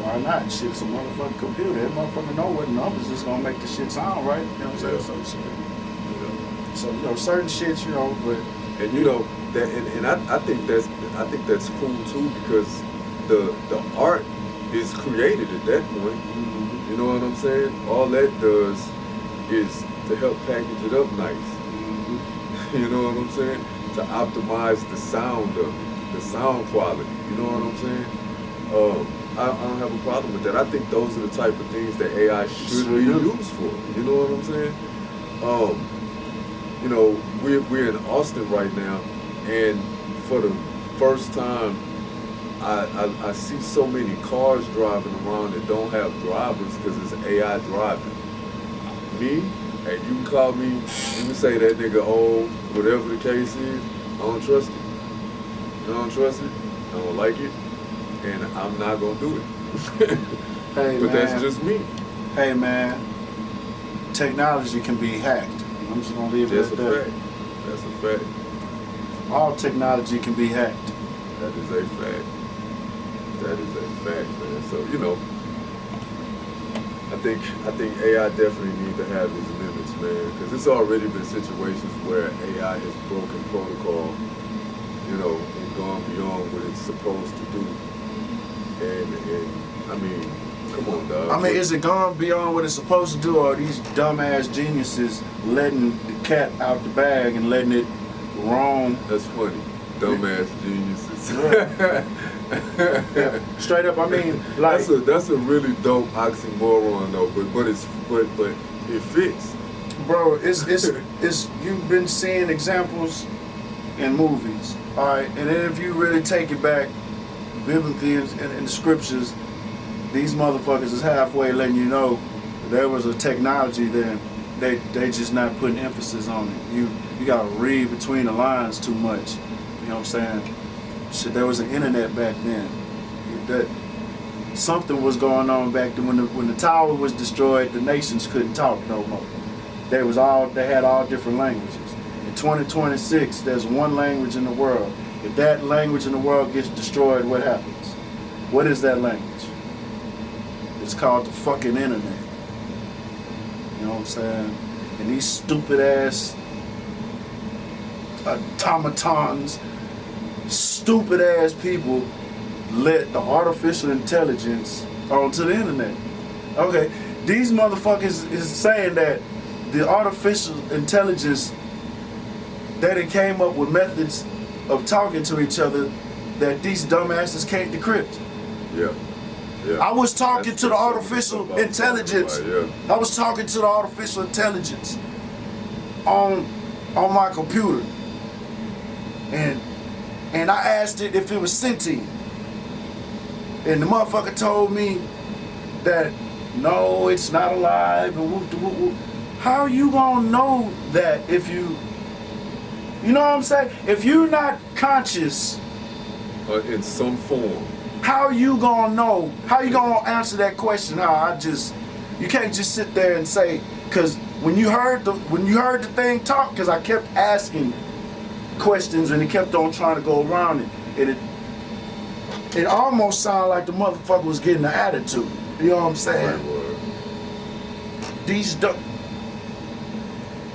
Why not? Shit's a motherfucking computer. That motherfucker know what numbers is gonna make the shit sound right. You know what I'm saying? Yeah. So you know, certain shit, you know, but And you know that, and I think that's cool too, because the art is created at that point. You know what I'm saying? All that does is to help package it up nice. You know what I'm saying? To optimize the sound of it, the sound quality. You know what I'm saying? I don't have a problem with that. I think those are the type of things that AI should be used for. You know what I'm saying? You know, we're in Austin right now, and for the first time, I see so many cars driving around that don't have drivers because it's AI driving. Me, hey, you can call me, you can say that nigga old, whatever the case is, I don't trust it. I don't trust it, I don't like it, and I'm not gonna do it. hey But man, that's just me. hey man, technology can be hacked. I'm just gonna leave it That's at a that. fact. That's a fact. All technology can be hacked. That is a fact. That is a fact, man. So, you know, I think AI definitely needs to have its limits, man, because it's already been situations where AI has broken protocol, you know, and gone beyond what it's supposed to do. And I mean, come on, dog. I mean, is it gone beyond what it's supposed to do, or are these dumbass geniuses letting the cat out the bag and letting it roam? That's funny. Dumbass geniuses. Yeah. Straight up, I mean, like that's a really dope oxymoron though, but it fits. bro, it's you've been seeing examples in movies, all right, and then if you really take it back biblically in the scriptures, these motherfuckers is halfway letting you know there was a technology there. They just not putting emphasis on it. You gotta read between the lines too much. You know what I'm saying? Shit, there was an internet back then. That something was going on back then when the tower was destroyed. The nations couldn't talk no more. They had all different languages. In 2026, there's one language in the world. If that language in the world gets destroyed, what happens? What is that language? It's called the fucking internet. You know what I'm saying? And these stupid ass automatons, stupid ass people let the artificial intelligence onto the internet. Okay, these motherfuckers is saying that the artificial intelligence that it came up with methods of talking to each other that these dumbasses can't decrypt. Yeah. Yeah. I was talking That's to the something artificial about intelligence. something, I was talking to the artificial intelligence on my computer. And I asked it if it was sentient. And the motherfucker told me that no, it's not alive and whoop, whoop, whoop. How you gonna know that if you know what I'm saying? If you're not conscious, in some form. how you gonna know? How you gonna answer that question? You can't just sit there and say, cause when you heard the thing talk, cause I kept asking questions and it kept on trying to go around it, and it almost sounded like the motherfucker was getting an attitude. You know what I'm saying?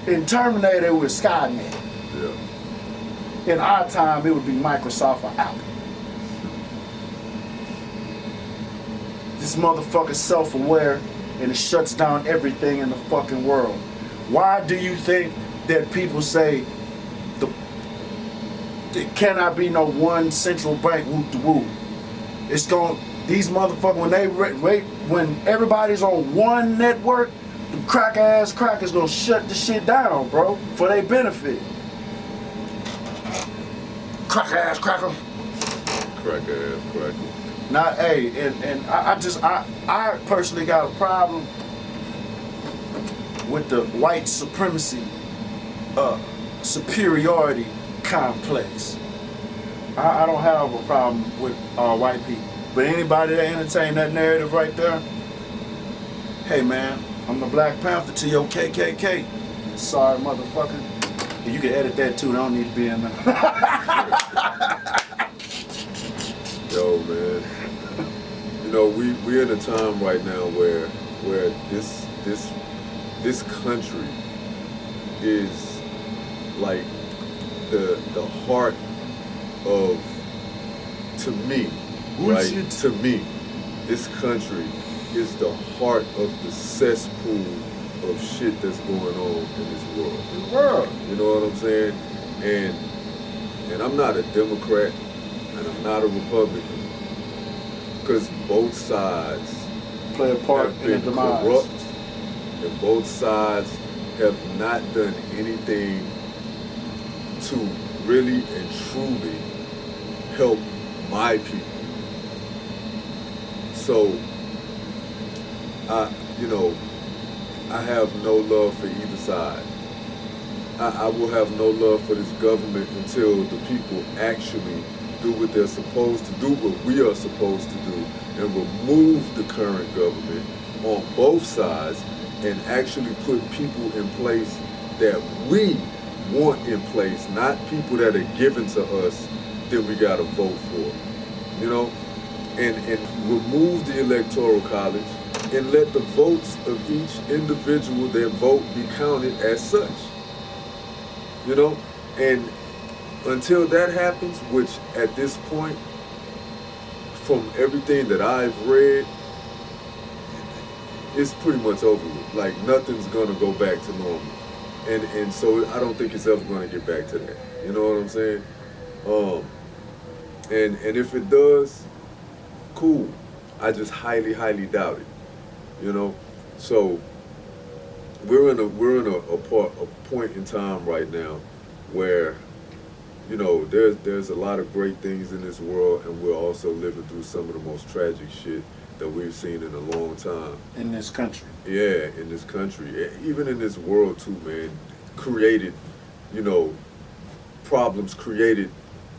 In Terminator, it was Skynet. Yeah. In our time, it would be Microsoft or Apple. This motherfucker's self-aware and it shuts down everything in the fucking world. Why do you think that people say there cannot be no one central bank whoop de whoop? It's going these motherfuckers when everybody's on one network, the crackers gonna shut the shit down, bro, for their benefit. Cracker. Cracker. Not and I personally got a problem with the white supremacy, superiority complex. I don't have a problem with white people, but anybody that entertain that narrative right there, hey man, I'm the Black Panther to your KKK. Sorry, motherfucker. You can edit that too. I don't need to be in there. Yo, man. You know, we're in a time right now where this country is like the heart of, to me, right? To me, this country is the heart of the cesspool of shit that's going on in this world. You know what I'm saying? And I'm not a Democrat and I'm not a Republican, because both sides Play a part have in the been demise. corrupt, and both sides have not done anything to really and truly help my people. So, I have no love for either side. I will have no love for this government until the people actually do what they're supposed to do, what we are supposed to do, and remove the current government on both sides and actually put people in place that we want in place, not people that are given to us that we gotta vote for. You know? And remove the Electoral College and let the votes of each individual that vote be counted as such. You know? And until that happens, which at this point, from everything that I've read, it's pretty much over with. Like, nothing's gonna go back to normal. And so I don't think it's ever gonna get back to that. You know what I'm saying? And if it does, cool. I just highly, highly doubt it. You know? So we're in a point in time right now where, you know, there's a lot of great things in this world, and we're also living through some of the most tragic shit that we've seen in a long time. In this country. Yeah, in this country. Even in this world too, man. Created, you know, problems created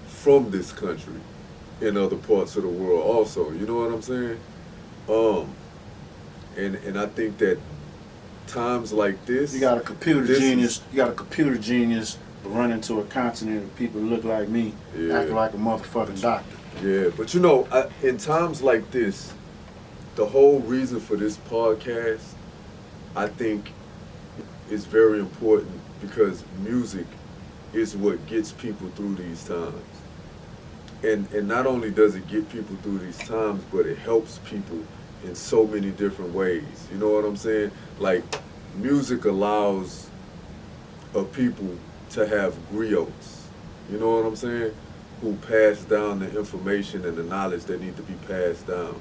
from this country in other parts of the world also. You know what I'm saying? And I think that times like this, You got a computer genius run into a continent of people who look like me, acting like a motherfucking doctor. Yeah, but you know, in times like this, the whole reason for this podcast, I think, is very important, because music is what gets people through these times. And not only does it get people through these times, but it helps people in so many different ways. You know what I'm saying? Like, music allows a people to have griots, you know what I'm saying, who pass down the information and the knowledge that need to be passed down,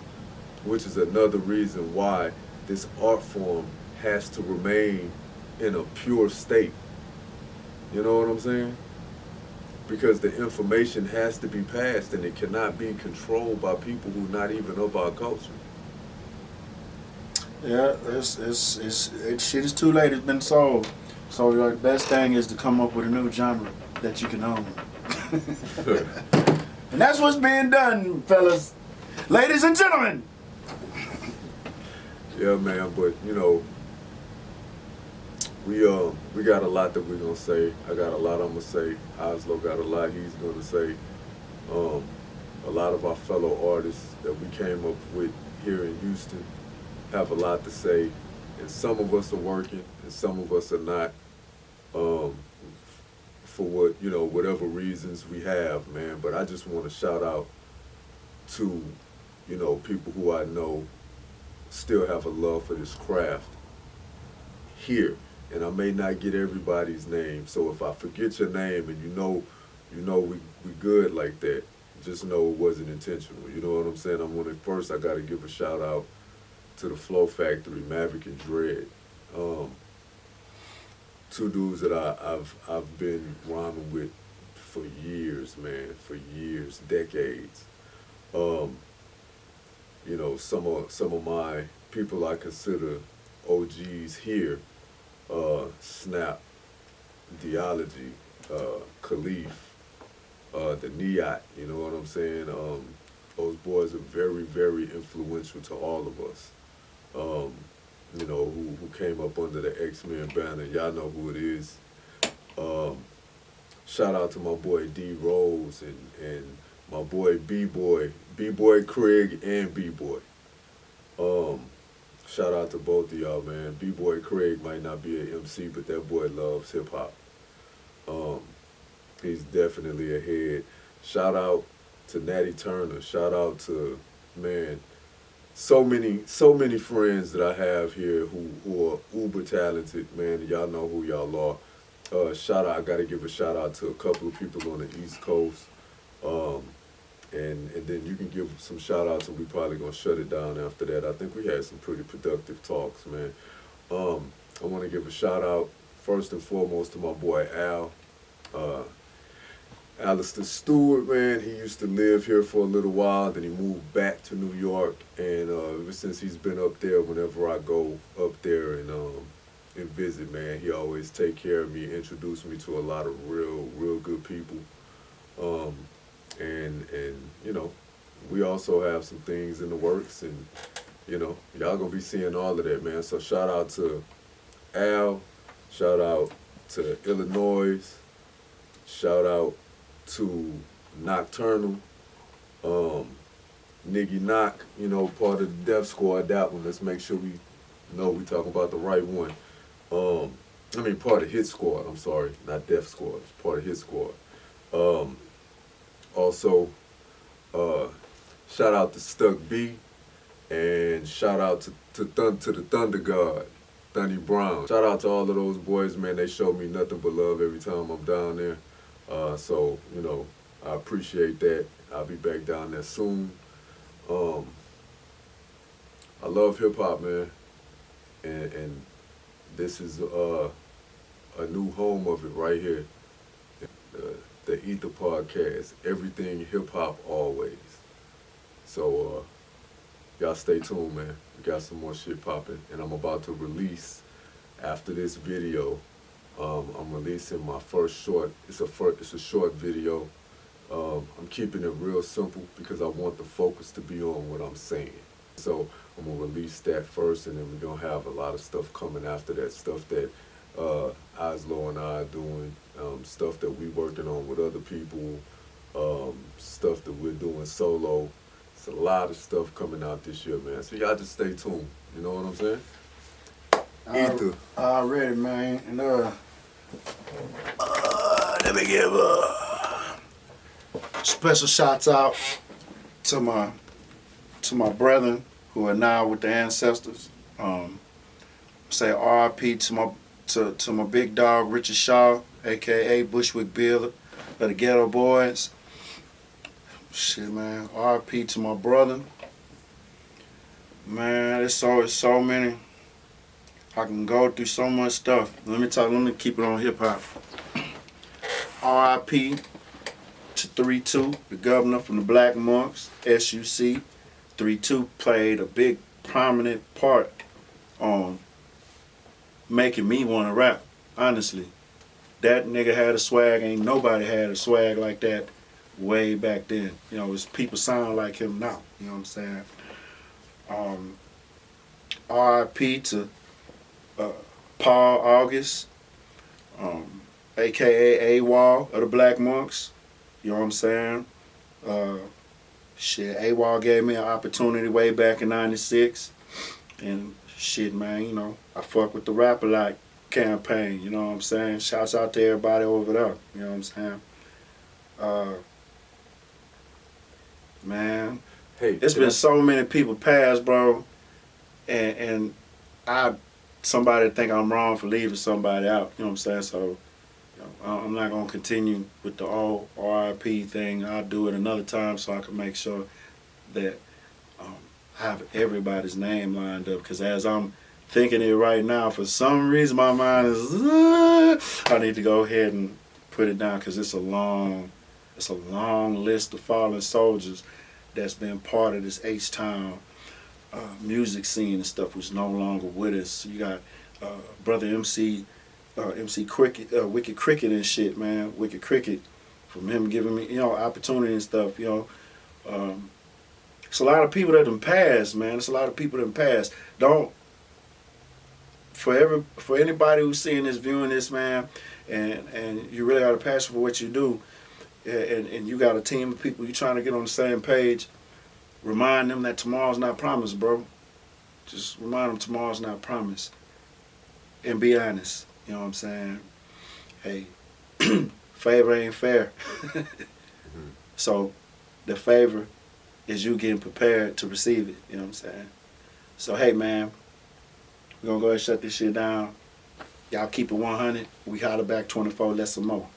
which is another reason why this art form has to remain in a pure state. You know what I'm saying? Because the information has to be passed, and it cannot be controlled by people who are not even of our culture. Yeah, shit is too late. It's been sold. So the best thing is to come up with a new genre that you can own. And that's what's being done, fellas. Ladies and gentlemen. Yeah, man, but you know, we got a lot that we're gonna say. I got a lot I'm gonna say. Oslo got a lot he's gonna say. A lot of our fellow artists that we came up with here in Houston have a lot to say, and some of us are working, and some of us are not. For what whatever reasons we have, man. But I just want to shout out to people who I know still have a love for this craft here, and I may not get everybody's name. So if I forget your name and we good like that, just know it wasn't intentional. You know what I'm saying? First I got to give a shout out to the Flow Factory, Maverick and Dread. Two dudes that I've been rhyming with for years, man, for years, decades. Some of my people I consider OGs here, Snap, Theology, Khalif, the Niat, you know what I'm saying? Those boys are very, very influential to all of us. Who came up under the X-Men banner. Y'all know who it is. Shout out to my boy D Rose and my boy B-Boy Craig and B-Boy. Shout out to both of y'all, man. B-Boy Craig might not be an MC, but that boy loves hip hop. He's definitely ahead. Shout out to Natty Turner. Shout out to, man, so many friends that I have here who are uber talented, man. Y'all know who y'all are. I gotta give a shout out to a couple of people on the East Coast. And then you can give some shout outs and we probably gonna shut it down after that. I think we had some pretty productive talks, man. I wanna give a shout out first and foremost to my boy Al. Alistair Stewart, man, he used to live here for a little while, then he moved back to New York, and ever since he's been up there, whenever I go up there and visit, man, he always take care of me, introduce me to a lot of real good people. And we also have some things in the works, and y'all gonna be seeing all of that, man. So shout out to Al, shout out to Illinois, shout out to Nocturnal, Niggy Knock, part of the Def Squad, that one. Let's make sure we know we talking about the right one. Part of Hit Squad, I'm sorry, not Def Squad, it's part of Hit Squad. Also, shout out to Stuck B, and shout out to the Thunder God, Thunny Brown. Shout out to all of those boys, man. They show me nothing but love every time I'm down there. So I appreciate that. I'll be back down there soon. I love hip hop, man, and this is a new home of it right here. The Ether Podcast, everything hip hop always. So y'all stay tuned, man. We got some more shit popping, and I'm about to release after this video. I'm releasing my first short. It's a short video. I'm keeping it real simple because I want the focus to be on what I'm saying. So I'm gonna release that first, and then we're gonna have a lot of stuff coming after that. Stuff that Oslo and I are doing, stuff that we working on with other people, stuff that we're doing solo. It's a lot of stuff coming out this year, man. So y'all just stay tuned. You know what I'm saying? Ether. Already, man. And let me give special shouts out to my brethren who are now with the ancestors. Say R.I.P. to my big dog Richard Shaw, aka Bushwick Bill of the Ghetto Boys. Shit, man. R.I.P. to my brother. Man, there's so many. I can go through so much stuff. Let me keep it on hip hop. R.I.P. to 3-2, the governor from the Black Monks, SUC. 3-2 played a big prominent part on making me want to rap, honestly. That nigga had a swag, ain't nobody had a swag like that way back then. You know, it's people sound like him now. You know what I'm saying? R.I.P. to Paul August, a.k.a. AWOL of the Black Monks. You know what I'm saying? Shit, AWOL gave me an opportunity way back in '96. And shit, man, you know, I fuck with the Rap A Lot campaign, you know what I'm saying? Shouts out to everybody over there, you know what I'm saying? Man, Hey, it's been so many people past, bro, and somebody think I'm wrong for leaving somebody out, you know what I'm saying? So, you know, I'm not gonna continue with the all RIP thing. I'll do it another time so I can make sure that have everybody's name lined up, because as I'm thinking it right now, for some reason my mind is I need to go ahead and put it down, because it's a long list of fallen soldiers that's been part of this H-Town music scene and stuff, who's no longer with us. You got brother MC Cricket, Wicked Cricket and shit, man. Wicked Cricket, from him giving me, you know, opportunity and stuff, you know. It's a lot of people that done passed, man. It's a lot of people that done passed. For anybody who's seeing this, viewing this, man, and you really got a passion for what you do, and you got a team of people, you trying to get on the same page, remind them that tomorrow's not promised, bro. Just remind them tomorrow's not promised. And be honest, you know what I'm saying? Hey, favor ain't fair. So the favor is you getting prepared to receive it, you know what I'm saying? So hey, man, we're gonna go ahead and shut this shit down. Y'all keep it 100. We holler back 24, less or more.